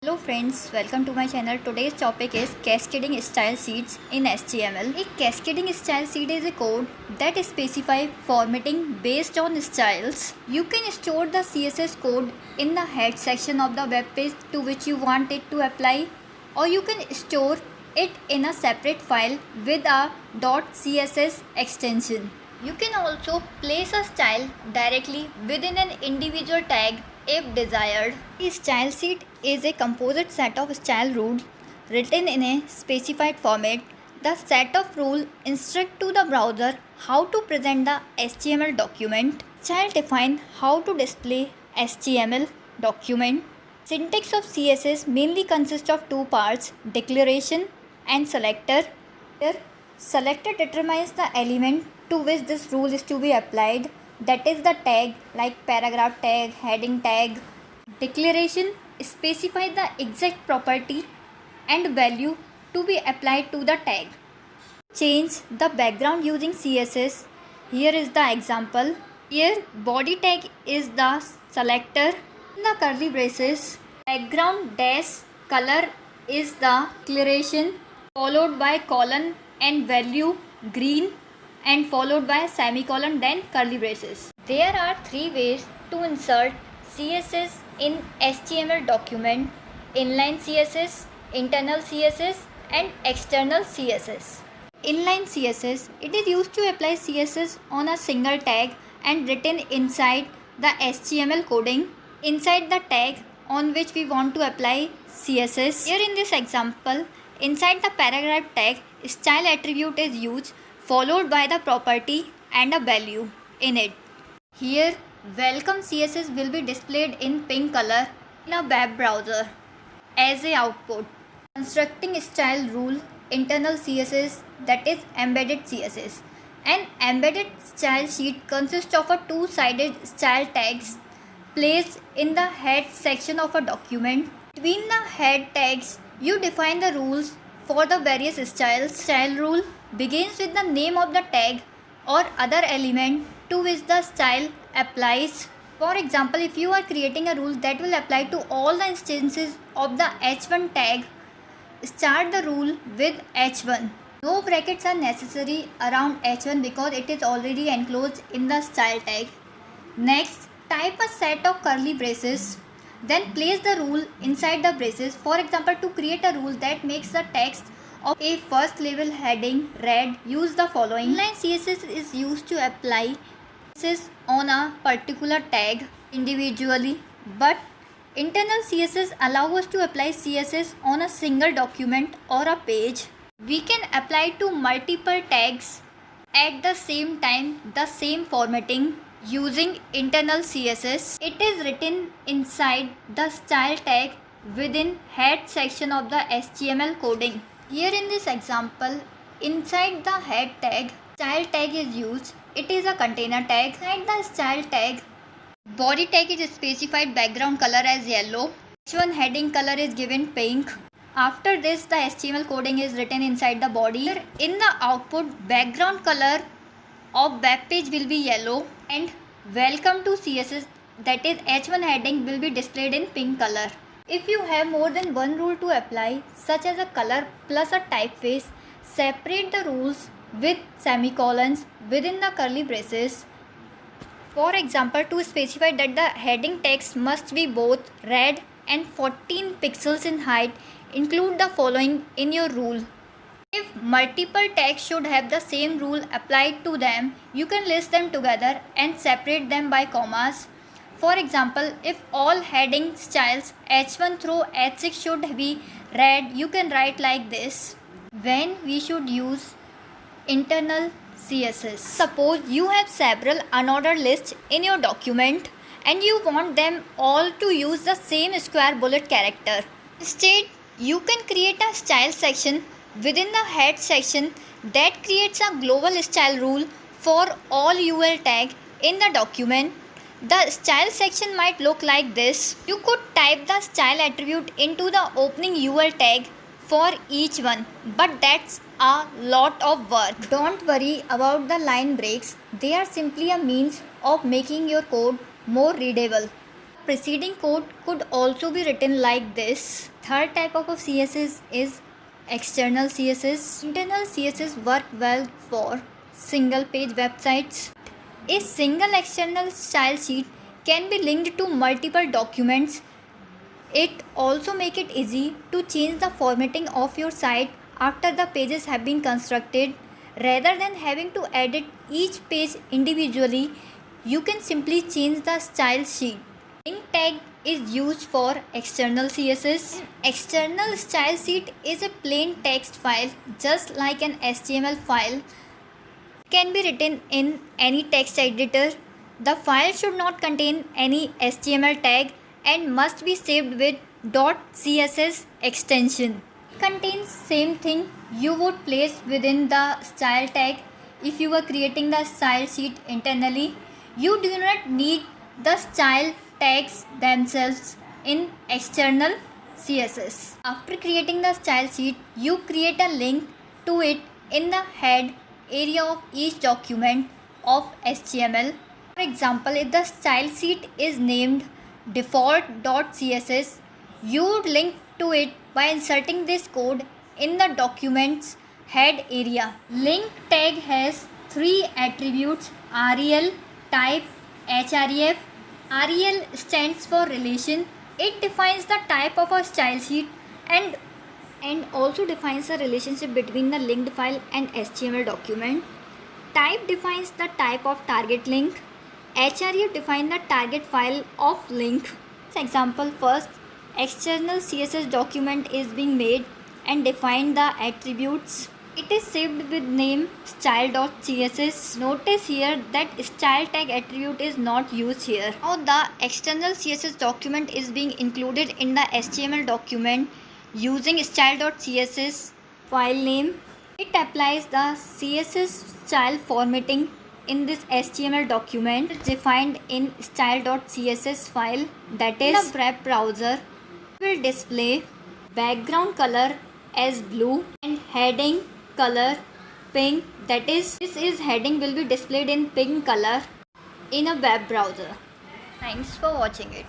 Hello friends, welcome to my channel. Today's topic is cascading style sheets in HTML. A cascading style sheet is a code that specifies formatting based on styles. You can store the CSS code in the head section of the web page to which you want it to apply, or you can store it in a separate file with a .css extension. You can also place a style directly within an individual tag if desired. A style sheet is a composite set of style rules written in a specified format. The set of rules instruct to the browser how to present the HTML document. Style define how to display HTML document. Syntax of CSS mainly consists of two parts, declaration and selector. Here, selector determines the element to which this rule is to be applied, that is the tag like paragraph tag, heading tag. Declaration specifies the exact property and value to be applied to the tag. Change the background using CSS. Here is the example. Here body tag is the selector. In the curly braces, background dash color is the declaration, followed by colon and value green, and followed by semicolon, then curly braces. There are three ways to insert CSS in HTML document: inline CSS, internal CSS and external CSS. Inline CSS, it is used to apply CSS on a single tag and written inside the HTML coding inside the tag on which we want to apply CSS. Here in this example, inside the paragraph tag, style attribute is used followed by the property and a value in it. Here, welcome CSS will be displayed in pink color in a web browser as a output. Constructing style rule, internal CSS, that is embedded CSS. An embedded style sheet consists of a two-sided style tags placed in the head section of a document. Between the head tags, you define the rules for the various styles. Style rule begins with the name of the tag or other element to which the style applies. For example, if you are creating a rule that will apply to all the instances of the h1 tag, start the rule with h1. No brackets are necessary around h1 because it is already enclosed in the style tag. Next, type a set of curly braces. Then place the rule inside the braces. For example, to create a rule that makes the text of a first level heading red, use the following. Inline CSS is used to apply CSS on a particular tag individually, but internal CSS allows us to apply CSS on a single document or a page. We can apply to multiple tags at the same time the same formatting using internal CSS. It is written inside the style tag within head section of the HTML coding. Here in this example, inside the head tag, style tag is used. It is a container tag. Inside the style tag, body tag is specified background color as yellow. H1 heading color is given pink. After this, the HTML coding is written inside the body. In the output, background color of web page will be yellow and welcome to CSS, that is h1 heading, will be displayed in pink color. If you have more than one rule to apply, such as a color plus a typeface, separate the rules with semicolons within the curly braces. For example, to specify that the heading text must be both red and 14 pixels in height, include the following in your rule. If multiple tags should have the same rule applied to them, you can list them together and separate them by commas. For example, if all heading styles h1 through h6 should be red, you can write like this. When we should use internal CSS. Suppose you have several unordered lists in your document and you want them all to use the same square bullet character. Instead, you can create a style section within the head section that creates a global style rule for all UL tag in the document. The style section might look like this. You could type the style attribute into the opening UL tag for each one, but that's a lot of work. Don't worry about the line breaks. They are simply a means of making your code more readable. Preceding code could also be written like this. Third type of CSS is external CSS. Internal CSS work well for single page websites. A single external style sheet can be linked to multiple documents. It also makes it easy to change the formatting of your site after the pages have been constructed. Rather than having to edit each page individually, you can simply change the style sheet. Link tag is used for external CSS. External style sheet is a plain text file just like an HTML file. It can be written in any text editor. The file should not contain any HTML tag and must be saved with .css extension. It contains same thing you would place within the style tag if you were creating the style sheet internally. You do not need the style tags themselves in external CSS. After creating the style sheet, you create a link to it in the head area of each document of HTML. For example, if the style sheet is named default.css, you would link to it by inserting this code in the document's head area. Link tag has three attributes: rel, type, href. Rel stands for relation. It defines the type of a style sheet and also defines the relationship between the linked file and HTML document. Type defines the type of target link. href defines the target file of link. For example, first external CSS document is being made and define the attributes. It is saved with name style.css. Notice here that style tag attribute is not used here. Now the external CSS document is being included in the HTML document using style.css file name. It applies the CSS style formatting in this HTML document. It's defined in style.css file, that is the web browser. Will display background color as blue and heading color pink, that is this is heading will be displayed in pink color in a web browser. Thanks for watching it.